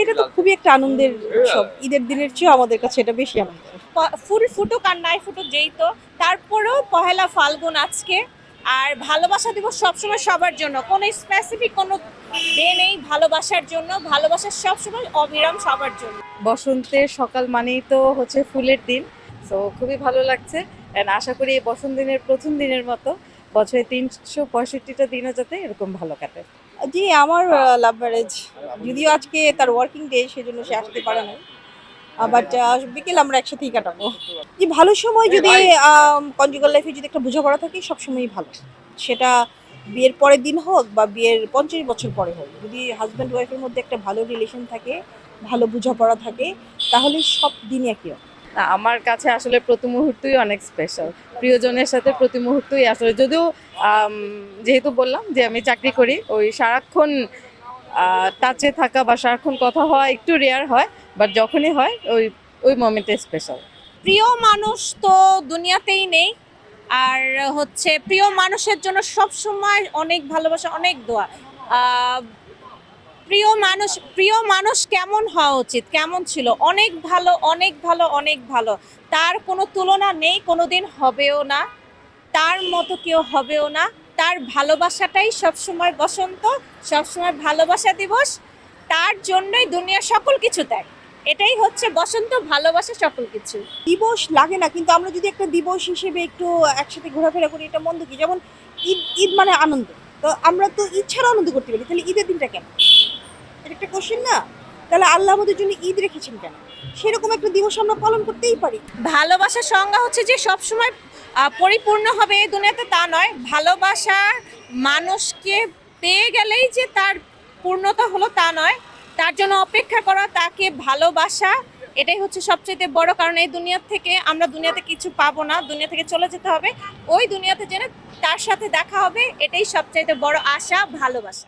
এটা তো খুবই একটা আনন্দের উৎসব। ঈদের দিনের চেয়েও আমাদের কাছে এটা বেশি আনন্দের। ফুল ফুটুক আর নাই ফুটুক যেই তো, তারপরেও পহেলা ফাল্গুন আজকে। আর ভালোবাসা দিবস সবসময় সবার জন্য, কোনো স্পেসিফিক কোনো ডে নেই ভালোবাসার জন্য। ভালোবাসা সবসময় অবিরাম সবার জন্য। বসন্তের সকাল মানেই তো হচ্ছে ফুলের দিন, তো খুবই ভালো লাগছে। অ্যান্ড আশা করি এই বসন্ত দিনের প্রথম দিনের মতো বছরে 365টা দিনও যাতে এরকম ভালো কাটে। জি, আমার লাভ ম্যারেজ। যদিও আজকে তার ওয়ার্কিং ডে, সেজন্য সে আসতে পারে না। বাট বিকেল আমরা একসাথেই কাটাবো। যে ভালো সময় যদি কনজুগাল লাইফে যদি একটা বোঝাপড়া থাকে সবসময়ই ভালো। সেটা বিয়ের পরের দিন হোক বা বিয়ের 50 বছর পরে হোক, যদি হাজব্যান্ড ওয়াইফের মধ্যে একটা ভালো রিলেশন থাকে, ভালো বোঝাপড়া থাকে, তাহলে সব দিনই একই রকম। না, আমার কাছে আসলে প্রতি মুহূর্তই অনেক স্পেশাল। প্রিয়জনের সাথে প্রতি মুহূর্তই আসলে, যদিও যেহেতু বললাম যে আমি চাকরি করি, ওই সারাক্ষণ টাচে থাকা বা সারাক্ষণ কথা হওয়া একটু রেয়ার হয়, বাট যখনই হয় ওই ওই মোমেন্টে স্পেশাল। প্রিয় মানুষ তো দুনিয়াতেই নেই। আর হচ্ছে প্রিয় মানুষের জন্য সব সময় অনেক ভালোবাসা, অনেক দোয়া। আহ, প্রিয় মানুষ কেমন হওয়া উচিত, কেমন ছিল, অনেক ভালো, অনেক ভালো, অনেক ভালো। তার কোনো তুলনা নেই, কোনোদিন হবেও না। তার মতো কেউ হবেও না। তার ভালোবাসাটাই সবসময় বসন্ত, সবসময় ভালোবাসা দিবস। তার জন্যই দুনিয়ার সকল কিছু দেয়। এটাই হচ্ছে বসন্ত, ভালোবাসা, সকল কিছু। দিবস লাগে না, কিন্তু আমরা যদি একটা দিবস হিসেবে একটু একসাথে ঘোরাফেরা করি, এটা মন্দ কি? যেমন ঈদ, ঈদ মানে আনন্দ। তো আমরা তো ঈদ ছাড়া আনন্দ করতে পারি, তাহলে ঈদের দিনটা কেন? এটা একটা কোশ্চেন না? তাহলে আল্লাহ আমাদের জন্য ঈদ রেখেছেন কেন? সেরকম একটা দিবস আমরা পালন করতেই পারি। ভালোবাসার সংজ্ঞা হচ্ছে যে সবসময় পরিপূর্ণ হবে এই দুনিয়াতে, তা নয়। ভালোবাসা মানুষকে পেয়ে গেলেই যে তার পূর্ণতা হলো তা নয়। তার জন্য অপেক্ষা করা, তাকে ভালোবাসা, এটাই হচ্ছে সবচেয়ে বড়। কারণ এই দুনিয়া থেকে আমরা দুনিয়াতে কিছু পাবো না, দুনিয়া থেকে চলে যেতে হবে। ওই দুনিয়াতে যেন তার সাথে দেখা হবে, এটাই সবচাইতে বড় আশা, ভালোবাসা।